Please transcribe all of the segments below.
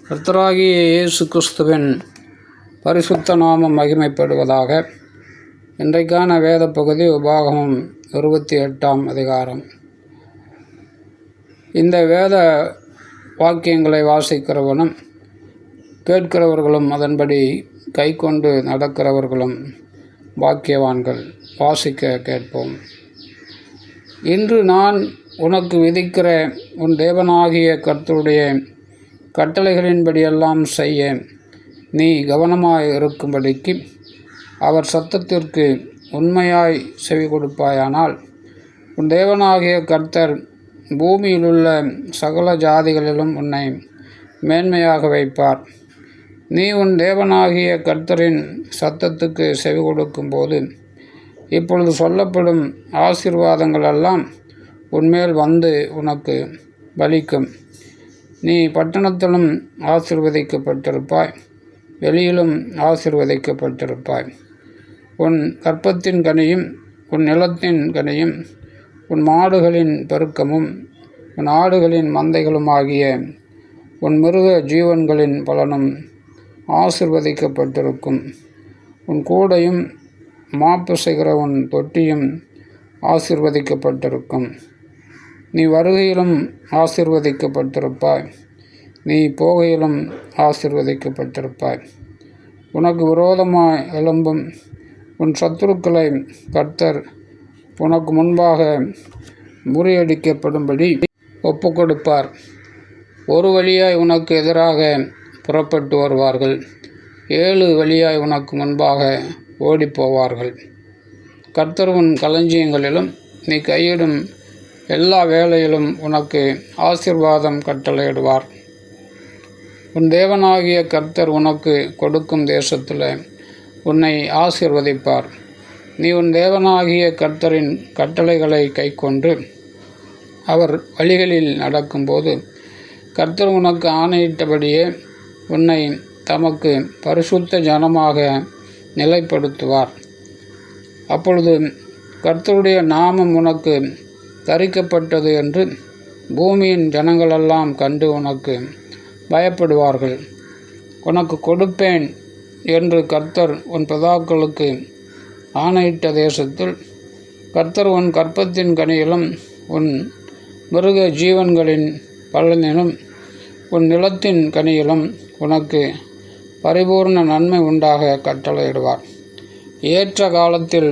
கர்த்தராகிய இயேசு கிறிஸ்துவின் பரிசுத்த நாமம் மகிமைப்படுவதாக. இன்றைக்கான வேத பகுதி உபாகமம் 28ஆம் அதிகாரம். இந்த வேத வாக்கியங்களை வாசிக்கிறவனும் கேட்கிறவர்களும் அதன்படி கை கொண்டு நடக்கிறவர்களும் பாக்கியவான்கள். வாசிக்க கேட்போம். இன்று நான் உனக்கு விதிக்கிற உன் தேவனாகிய கர்த்தருடைய கட்டளைகளின்படியெல்லாம் செய்ய நீ கவனமாய் இருக்கும்படிக்கு அவர் சத்தத்திற்கு உண்மையாய் செவி கொடுப்பாயானால் உன் தேவனாகிய கர்த்தர் பூமியிலுள்ள சகல ஜாதிகளிலும் உன்னை மேன்மையாக வைப்பார். நீ உன் தேவனாகிய கர்த்தரின் சத்தத்துக்கு செவி கொடுக்கும்போது இப்பொழுது சொல்லப்படும் ஆசீர்வாதங்களெல்லாம் உன்மேல் வந்து உனக்கு பலிக்கும். நீ பட்டணத்திலும் ஆசீர்வதிக்கப்பட்டிருப்பாய், வெளியிலும் ஆசீர்வதிக்கப்பட்டிருப்பாய். உன் கற்பத்தின் கனியும் உன் நிலத்தின் கனியும் உன் மாடுகளின் பெருக்கமும் உன் ஆடுகளின் மந்தைகளுமாகிய உன் மிருக ஜீவன்களின் பலனும் ஆசீர்வதிக்கப்பட்டிருக்கும். உன் கூடையும் மாப்பு செய்கிற உன் தொட்டியும் ஆசீர்வதிக்கப்பட்டிருக்கும். நீ வருகையிலும் ஆசீர்வதிக்கப்பட்டிருப்பாய், நீ போகையிலும் ஆசீர்வதிக்கப்பட்டிருப்பாய். உனக்கு விரோதமாய் எழும்பும் உன் சத்துருக்களை கர்த்தர் உனக்கு முன்பாக முறியடிக்கப்படும்படி ஒப்புக்கொடுப்பார். ஒரு வழியாய் உனக்கு எதிராக புறப்பட்டு வருவார்கள், 7 வழியாய் உனக்கு முன்பாக ஓடிப்போவார்கள். கர்த்தர் உன் களஞ்சியங்களிலும் நீ கையிடும் எல்லா வேளையிலும் உனக்கு ஆசீர்வாதம் கட்டளையிடுவார். உன் தேவனாகிய கர்த்தர் உனக்கு கொடுக்கும் தேசத்தில் உன்னை ஆசீர்வதிப்பார். நீ உன் தேவனாகிய கர்த்தரின் கட்டளைகளை கைக்கொண்டு அவர் வழிகளில் நடக்கும்போது கர்த்தர் உனக்கு ஆணையிட்டபடியே உன்னை தமக்கு பரிசுத்த ஜனமாக நிலைப்படுத்துவார். அப்பொழுது கர்த்தருடைய நாமம் உனக்கு தரிக்கப்பட்டது என்று பூமியின் ஜனங்களெல்லாம் கண்டு உனக்கு பயப்படுவார்கள். உனக்கு கொடுப்பேன் என்று கர்த்தர் உன் பிதாக்களுக்கு ஆணையிட்ட தேசத்தில் கர்த்தர் உன் கற்பத்தின் கனியிலும் உன் மிருக ஜீவன்களின் பலனிலும் உன் நிலத்தின் கனியிலும் உனக்கு பரிபூர்ண நன்மை உண்டாக கட்டளையிடுவார். ஏற்ற காலத்தில்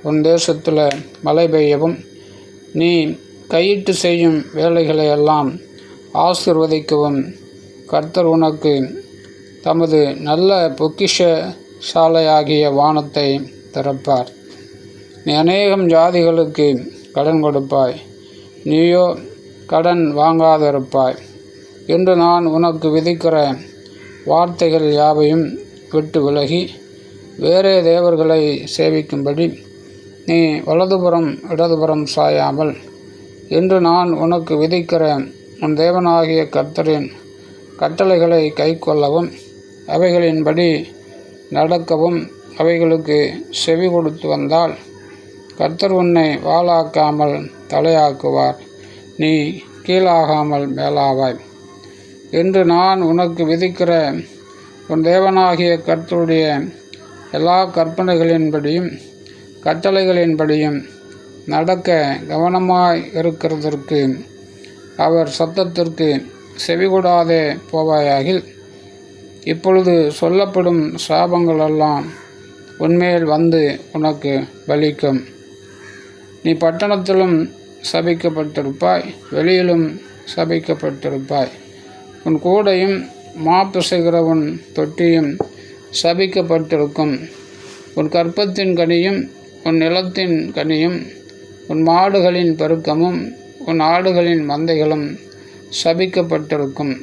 உன் தேசத்தில் மழை பெய்யவும் நீ கையிட்டு செய்யும் வேலைகளையெல்லாம் ஆசீர்வதிக்கவும் கர்த்தர் உனக்கு தமது நல்ல பொக்கிஷ சாலையாகிய வானத்தை திறப்பார். நீ அநேகம் ஜாதிகளுக்கு கடன் கொடுப்பாய், நீயோ கடன் வாங்காதிருப்பாய் என்று நான் உனக்கு விதிக்கிற வார்த்தைகள் யாவையும் விட்டு விலகி வேறே தேவர்களை சேவிக்கும்படி நீ வலதுபுறம் இடதுபுறம் சாயாமல் என்று நான் உனக்கு விதிக்கிற உன் தேவனாகிய கர்த்தரின் கட்டளைகளை கைக்கொள்ளவும் அவைகளின்படி நடக்கவும் அவைகளுக்கு செவி கொடுத்து வந்தால் கர்த்தர் உன்னை வாளாக்காமல் தலையாக்குவார், நீ கீழாகாமல் மேலாவாய் என்று நான் உனக்கு விதிக்கிற உன் தேவனாகிய கர்த்தருடைய எல்லா கற்பனைகளின்படியும் கட்டளைகளின்படியும் நடக்க கவனமாய் இருக்கிறதற்கு அவர் சத்தத்திற்கு செவிகொடாதே போவாயாகில் இப்பொழுது சொல்லப்படும் சாபங்களெல்லாம் உன்மேல் வந்து உனக்கு பலிக்கும். நீ பட்டணத்திலும் சபிக்கப்பட்டிருப்பாய், வெளியிலும் சபிக்கப்பட்டிருப்பாய். உன் கூடையும் மாப்பு செய்கிற உன் தொட்டியும் சபிக்கப்பட்டிருக்கும். உன் கற்பத்தின் கனியும் உன் நிலத்தின் கனியும் உன் மாடுகளின் பெருக்கமும் உன் ஆடுகளின் மந்தைகளும் சபிக்கப்பட்டிருக்கும்.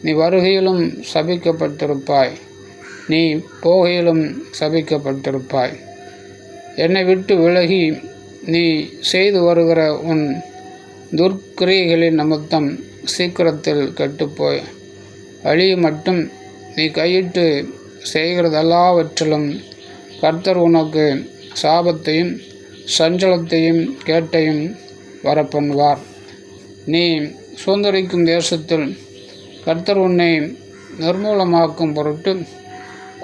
நீ வருகையிலும் சபிக்கப்பட்டிருப்பாய், நீ போகையிலும் சபிக்கப்பட்டிருப்பாய். என்னை விட்டு விலகி நீ செய்து வருகிற உன் துர்க்கிரியைகளின் நிமித்தம் சீக்கிரத்தில் கெட்டுப்போய் அழிய மட்டும் நீ கையிட்டு செய்கிறதெல்லாவற்றிலும் கர்த்தர் உனக்கு சாபத்தையும் சஞ்சலத்தையும் கேட்டையும் வரப்பண்ணுவார். நீ சுதந்தரிக்கும் தேசத்தில் கர்த்தர் உன்னை நிர்மூலமாக்கும் பொருட்டு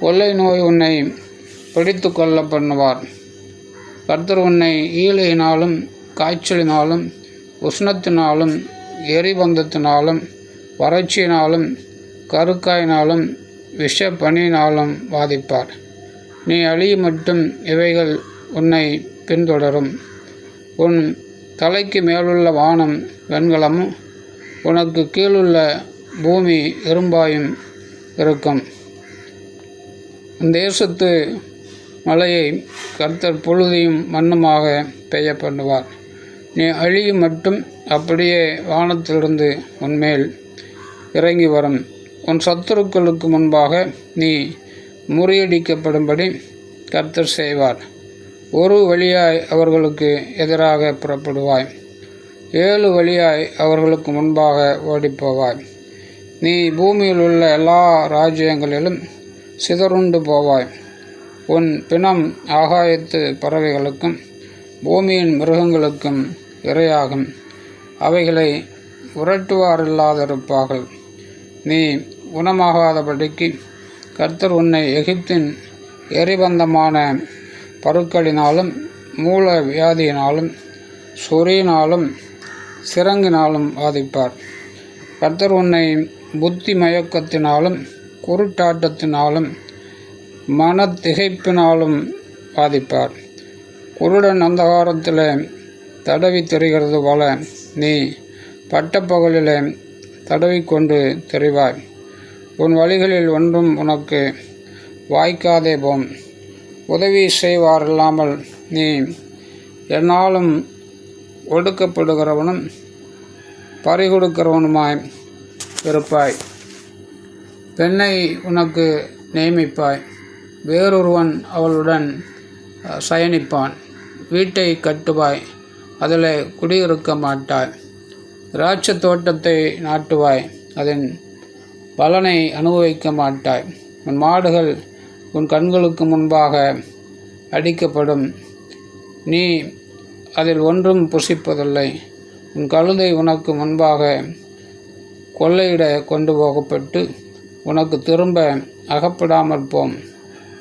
கொள்ளை நோய் உன்னை பிடித்து கொள்ள பண்ணுவார். கர்த்தர் உன்னை ஈழையினாலும் காய்ச்சலினாலும் உஷ்ணத்தினாலும் எரிபந்தத்தினாலும் வறட்சியினாலும் கருக்காயினாலும் விஷ பனியினாலும் பாதிப்பார். நீ அழிய மட்டும் இவைகள் உன்னை பின்தொடரும். உன் தலைக்கு மேலுள்ள வானம் வெண்கலமும் உனக்கு கீழுள்ள பூமி இரும்பாயும் இருக்கும். தேசத்து மழையை கர்த்தர் புழுதியும் மண்ணுமாக பெய்ய பண்ணுவார். நீ அழியும் மட்டும் அப்படியே வானத்திலிருந்து உன்மேல் இறங்கி வரும். உன் சத்துருக்களுக்கு முன்பாக நீ முறியடிக்கப்படும்படி கர்த்தர் செய்வார். ஒரு வழியாய் அவர்களுக்கு எதிராக புறப்படுவாய், 7 வழியாய் அவர்களுக்கு முன்பாக ஓடிப்போவாய். நீ பூமியில் உள்ள எல்லா ராஜ்யங்களிலும் சிதறுண்டு போவாய். உன் பிணம் ஆகாயத்து பறவைகளுக்கும் பூமியின் மிருகங்களுக்கும் இரையாகும். அவைகளை உரட்டுவாரில்லாதிருப்பார்கள். நீ குணமாகாதபடிக்கு கர்த்தர் உன்னை எகிப்தின் எரிபந்தமான பருக்களினாலும் மூல வியாதியினாலும் சொறியினாலும் சிரங்கினாலும் பாதிப்பார். கர்த்தர் உன்னை புத்தி மயக்கத்தினாலும் குருட்டாட்டத்தினாலும் மனத்திகைப்பினாலும் பாதிப்பார். குருடன் அந்தகாரத்தில் தடவி தெரிகிறது போல நீ பட்டப்பகலில் தடவிக்கொண்டு தெரிவாய். உன் வழிகளில் ஒன்றும் உனக்கு வாய்க்காதே போம். உதவி செய்வாரில்லாமல் நீ என்னாலும் ஒடுக்கப்படுகிறவனும் பறிகொடுக்கிறவனுமாய் இருப்பாய். பெண்ணை உனக்கு நியமிப்பாய், வேறொருவன் அவளுடன் சயனிப்பான். வீட்டை கட்டுவாய், அதில் குடியிருக்க மாட்டாய். திராட்சை தோட்டத்தை நாட்டுவாய், அதன் பலனை அனுபவிக்க மாட்டாய். உன் மாடுகள் உன் கண்களுக்கு முன்பாக அடிக்கப்படும், நீ அதில் ஒன்றும் புசிப்பதில்லை. உன் கழுதை உனக்கு முன்பாக கொள்ளையிட கொண்டு போகப்பட்டு உனக்கு திரும்ப அகப்படாமற் போம்.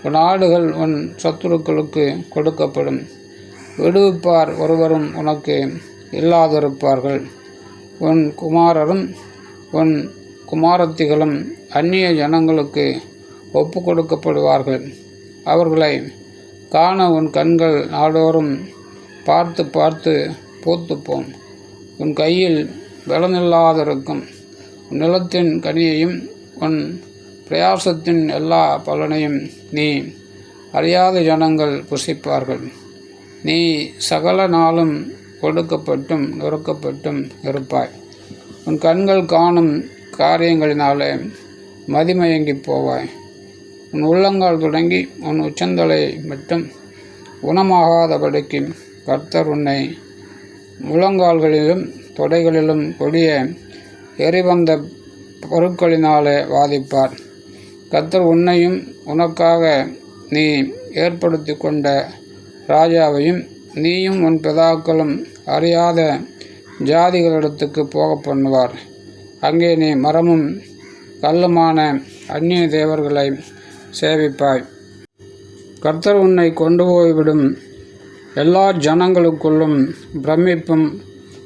உன் ஆடுகள் உன் சத்துருக்களுக்கு கொடுக்கப்படும். விடுவிப்பார் ஒருவரும் உனக்கு இல்லாதிருப்பார்கள். உன் குமாரரும் உன் குமாரத்திகளும் அந்நிய ஜனங்களுக்கு ஒப்பு கொடுக்கப்படுவார்கள். அவர்களை காண உன் கண்கள் நாடோறும் பார்த்து பார்த்து பூத்துப்போம். உன் கையில் பலனில்லாதிருக்கும். உன் நிலத்தின் கனியையும் உன் பிரயாசத்தின் எல்லா பலனையும் நீ அறியாத ஜனங்கள் புசிப்பார்கள். நீ சகல நாளும் ஒடுக்கப்பட்டும் நொறுக்கப்பட்டும் இருப்பாய். உன் கண்கள் காணும் காரியங்களினாலே மதிமயங்கி போவாய். உன் உள்ளங்கால் தொடங்கி உன் உச்சந்தலை மட்டும் குணமாகாதபடிக்கு கர்த்தர் உன்னை முழங்கால்களிலும் தொடைகளிலும் கொடிய எரிபந்த பொருட்களினாலே வாதிப்பார். கர்த்தர் உன்னையும் உனக்காக நீ ஏற்படுத்தி கொண்ட ராஜாவையும் நீயும் உன் பிதாக்களும் அறியாத ஜாதிகளிடத்துக்கு போக பண்ணுவார். அங்கே நீ மரமும் கல்லுமான அந்நிய தேவர்களை சேவிப்பாய். கர்த்தர் உன்னை கொண்டு போய்விடும் எல்லா ஜனங்களுக்குள்ளும் பிரமிப்பும்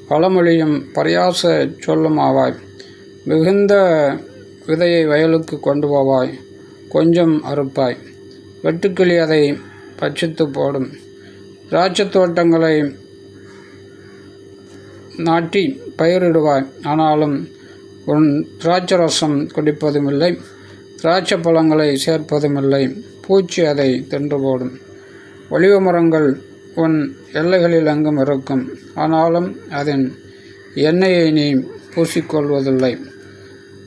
பழமொழியும் பரியாச சொல்லுமாவாய். மிகுந்த விதையை வயலுக்கு கொண்டு போவாய், கொஞ்சம் அறுப்பாய். வெட்டுக்கிளி அதை பட்சித்து போடும். திராட்சை தோட்டங்களை நாட்டி பயிரிடுவாய், ஆனாலும் உன் திராட்சரசம் குடிப்பதுமில்லை, திராட்சை பழங்களை சேர்ப்பதுமில்லை. பூச்சி அதை தின்று போடும். ஒலிவ மரங்கள் உன் எல்லைகளில் எங்கும் இருக்கும், ஆனாலும் அதன் எண்ணெயை நீ பூசிக்கொள்வதில்லை.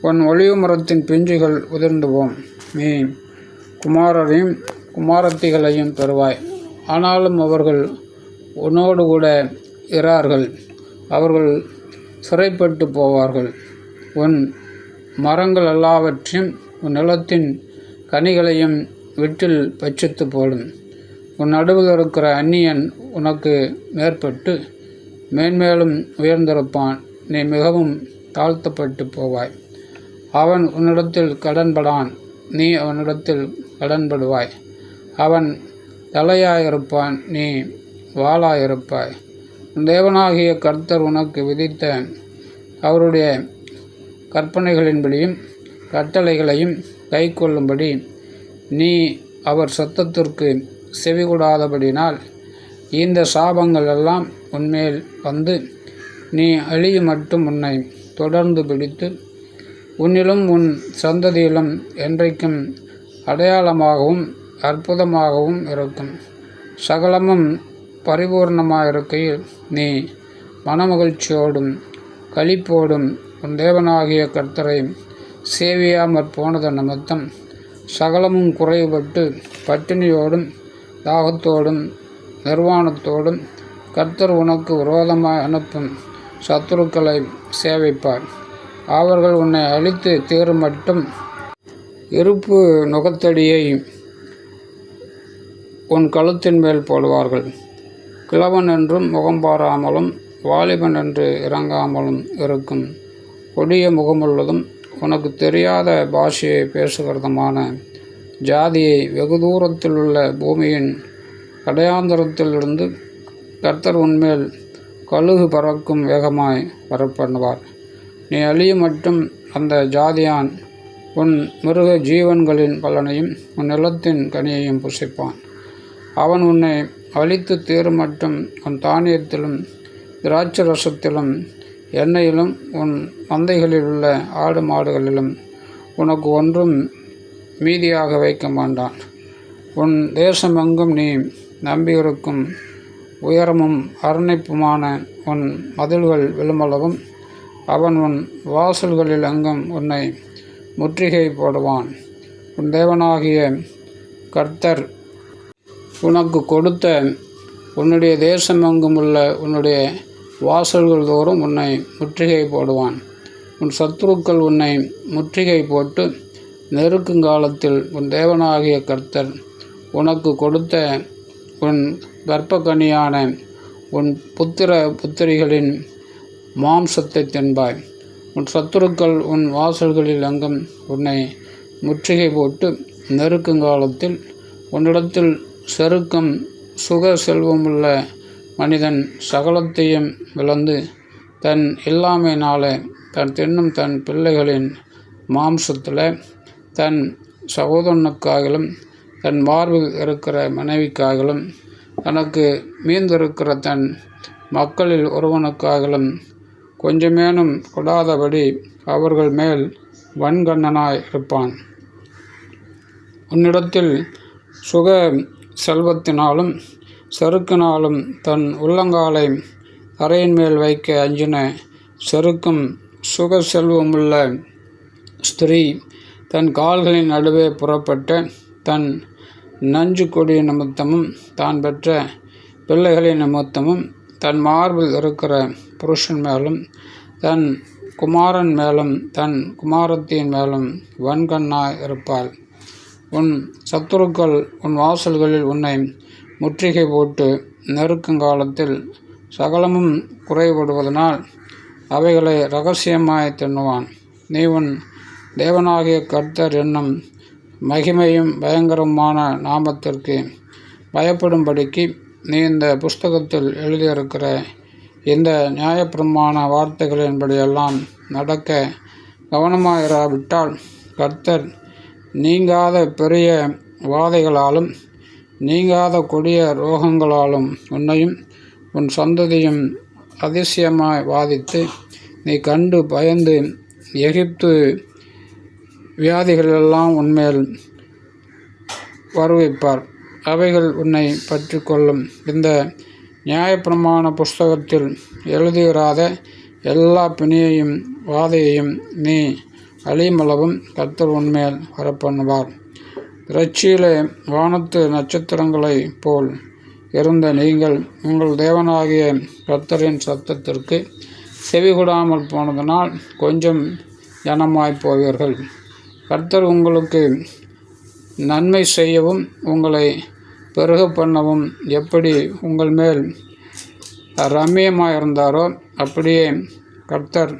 உன் ஒலிவ மரத்தின் பிஞ்சுகள் உதிர்ந்து போம். நீ குமாரரையும் குமாரத்திகளையும் பெறுவாய், ஆனாலும் அவர்கள் உன்னோடு கூட இரார்கள். அவர்கள் சிறைப்பட்டு போவார்கள். உன் மரங்கள் எல்லாவற்றையும் உன் நிலத்தின் கனிகளையும் வீட்டில் பட்சித்து போடும். உன் நடுவில் இருக்கிற அந்நியன் உனக்கு மேற்பட்டு மேன்மேலும் உயர்ந்திருப்பான். நீ மிகவும் தாழ்த்தப்பட்டு போவாய். அவன் உன்னிடத்தில் கடன்படான், நீ அவனிடத்தில் கடன்படுவாய். அவன் தலையாயிருப்பான், நீ வாளாயிருப்பாய். உன் தேவனாகிய கர்த்தர் உனக்கு விதித்த அவருடைய கற்பனைகளின்படியும் கட்டளைகளையும் கைக்கொள்ளும்படி நீ அவர் சத்தத்திற்கு செவிகொடாதபடினால் இந்த சாபங்கள் எல்லாம் உன்மேல் வந்து நீ அழியும் மட்டும் உன்னை தொடர்ந்து பிடித்து உன்னிலும் உன் சந்ததியிலும் என்றைக்கும் அடையாளமாகவும் அற்புதமாகவும் இருக்கும். சகலமும் பரிபூர்ணமாயிருக்கையில் நீ மனமகிழ்ச்சியோடும் களிப்போடும் உன் தேவனாகிய கர்த்தரை சேவியாமற் போனது நிமித்தம் சகலமும் குறைபட்டு பட்டினியோடும் தாகத்தோடும் நிர்வாணத்தோடும் கர்த்தர் உனக்கு விரோதமாய் அனுப்பும் சத்துருக்களை சேவிப்பார். அவர்கள் உன்னை அழித்து தீரும் மட்டும் இருப்பு நுகத்தடியை உன் கழுத்தின் மேல் போடுவார்கள். கிழவன் என்றும் முகம் பாராமலும் வாலிபன் என்று இறங்காமலும் இருக்கும் கொடிய முகமுள்ளதும் உனக்கு தெரியாத பாஷையை பேசுகிறதுமான ஜாதியை வெகு தூரத்தில் உள்ள பூமியின் கடையாந்தரத்திலிருந்து கர்த்தர் உன்மேல் கழுகு பறக்கும் வேகமாய் வரப்பண்ணுவார். நீ அழியும் மட்டும் அந்த ஜாதியான் உன் மிருக ஜீவன்களின் பலனையும் உன் நிலத்தின் கனியையும் புசிப்பான். அவன் உன்னை அழித்து தீரும் மட்டும் உன் தானியத்திலும் திராட்சரசத்திலும் எண்ணெயிலும் உன் மந்தைகளில் உள்ள ஆடு மாடுகளிலும் உனக்கு ஒன்றும் மீதியாக வைக்க மாட்டான். உன் தேசமெங்கும் நீ நம்பியிருக்கும் உயரமும் அரணிப்புமான உன் மதில்கள் விழுமளவும் அவன் உன் வாசல்களில் எங்கும் உன்னை முற்றுகை போடுவான். உன் தேவனாகிய கர்த்தர் உனக்கு கொடுத்த உன்னுடைய தேசமெங்கும் உள்ள உன்னுடைய வாசல்கள் தோறும் உன்னை முற்றுகை போடுவான். உன் சத்துருக்கள் உன்னை முற்றுகை போட்டு நெருக்குங்காலத்தில் உன் தேவனாகிய கர்த்தர் உனக்கு கொடுத்த உன் கர்ப்பக்கனியான உன் புத்திர புத்திரிகளின் மாம்சத்தை தின்பாய். உன் சத்துருக்கள் உன் வாசல்களில் எங்கும் உன்னை முற்றுகை போட்டு நெருக்குங்காலத்தில் உன்னிடத்தில் செருக்கும் சுக செல்வமுள்ள மனிதன் சகலத்தையும் விளந்து தன் இல்லாமையினாலே தன் தின்னும் தன் பிள்ளைகளின் மாம்சத்தில் தன் சகோதரனுக்காகலும் தன் மார்பில் இருக்கிற மனைவிக்காகலும் தனக்கு மீந்திருக்கிற தன் மக்களில் ஒருவனுக்காகலும் கொஞ்சமேனும் கொடாதபடி அவர்கள் மேல் வன்கண்ணனாய் இருப்பான். உன்னிடத்தில் சுக செல்வத்தினாலும் செருக்கினாலும் தன் உள்ளங்காலை தரையின் மேல் வைக்க அஞ்சின செருக்கும் சுக செல்வமுள்ள ஸ்திரீ தன் கால்களின் நடுவே புறப்பட்ட தன் நஞ்சு கொடி நிமித்தமும் தான் பெற்ற பிள்ளைகளின் நிமித்தமும் தன் மார்பில் இருக்கிற புருஷன் மேலும் தன் குமாரன் மேலும் தன் குமாரத்தின் மேலும் வன்கண்ணாய் இருப்பாள். உன் சத்துருக்கள் உன் வாசல்களில் உன்னை முற்றுகை போட்டு நெருக்குங்காலத்தில் சகலமும் குறைபடுவதனால் அவைகளை இரகசியமாய் தின்னுவான். நீ உன் தேவனாகிய கர்த்தர் என்னும் மகிமையும் பயங்கரமான நாமத்திற்கு பயப்படும்படிக்கு நீ இந்த புஸ்தகத்தில் எழுதியிருக்கிற இந்த நியாயப்பிரமாண வார்த்தைகளின்படியெல்லாம் நடக்க கவனமாயிராவிட்டால் கர்த்தர் நீங்காத பெரிய வாதைகளாலும் நீங்காத கொடிய ரோகங்களாலும் உன்னையும் உன் சந்ததியும் அதிசயமாய் வாதித்து நீ கண்டு பயந்து எகிப்து வியாதிகளெல்லாம் உன்மேல் வருவிப்பார். அவைகள் உன்னை பற்றி கொள்ளும். இந்த நியாயப்பிரமாண புஸ்தகத்தில் எழுதியிராத எல்லா பிணியையும் வாதையையும் நீ அழிமளவும் கர்த்தர் உன்மேல் வரப்பண்ணுவார். திரட்சியிலே வானத்து நட்சத்திரங்களைப் போல் இருந்த நீங்கள் உங்கள் தேவனாகிய கர்த்தரின் சத்தத்திற்கு செவிகொடாமல் போனதனால் கொஞ்சம் ஜனமாய் போவீர்கள். கர்த்தர் உங்களுக்கு நன்மை செய்யவும் உங்களை பெருக பண்ணவும் எப்படி உங்கள் மேல் ரம்மியமாயிருந்தாரோ அப்படியே கர்த்தர்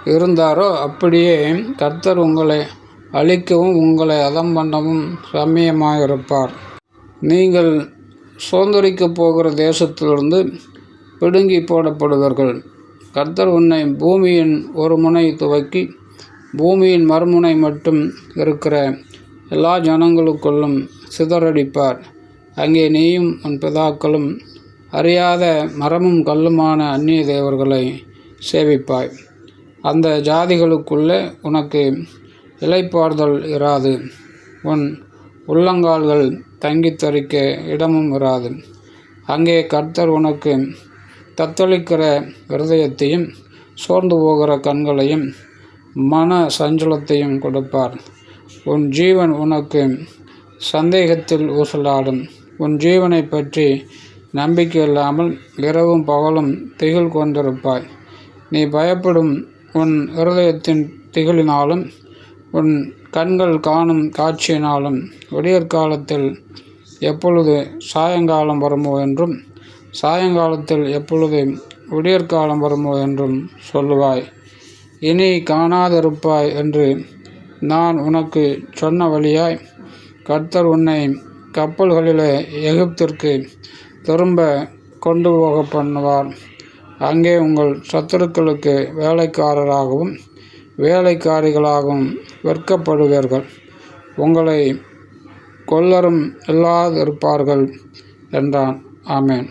இருந்தாரோ அப்படியே கர்த்தர் உங்களை அழிக்கவும் உங்களை அதம் பண்ணவும் ரம்மியமாயிருப்பார். நீங்கள் சுதந்தரிக்கப் போகிற தேசத்திலிருந்து பிடுங்கி போடப்படுவீர்கள். கர்த்தர் உன்னை பூமியின் ஒரு முனை துவக்கி பூமியின் மறுமுனை மட்டும் இருக்கிற எல்லா ஜனங்களுக்குள்ளும் சிதறடிப்பார். அங்கே நீயும் உன் பிதாக்களும் அறியாத மரமும் கல்லுமான அந்நிய தேவர்களை சேவிப்பாய். அந்த ஜாதிகளுக்குள்ளே உனக்கு இளைப்பாறுதல் இராது. உன் உள்ளங்கால்கள் தங்கித் தரிக்க இடமும் இராது. அங்கே கர்த்தர் உனக்கு தத்தளிக்கிற இருதயத்தையும் சோர்ந்து போகிற கண்களையும் மன சஞ்சலத்தையும் கொடுப்பார். உன் ஜீவன் உனக்கு சந்தேகத்தில் ஊசலாடும். உன் ஜீவனை பற்றி நம்பிக்கை இல்லாமல் இரவும் பகலும் திகில் கொண்டிருப்பாய். நீ பயப்படும் உன் இருதயத்தின் திகிலினாலும் உன் கண்கள் காணும் காட்சியினாலும் விடியற்காலத்தில் எப்பொழுது சாயங்காலம் வருமோ என்றும் சாயங்காலத்தில் எப்பொழுது விடியற்காலம் வருமோ என்றும் சொல்லுவாய். இனி காணாதிருப்பாய் என்று நான் உனக்கு சொன்ன வழியாய் கர்த்தர் உன்னை கப்பல்களிலே எகிப்திற்கு திரும்ப கொண்டு போக பண்ணுவார். அங்கே உங்கள் சத்துருக்களுக்கு வேலைக்காரராகவும் வேலைக்காரிகளாகவும் விற்கப்படுவீர்கள். உங்களை கொல்லரும் இல்லாதிருப்பார்கள் என்றான். ஆமென்.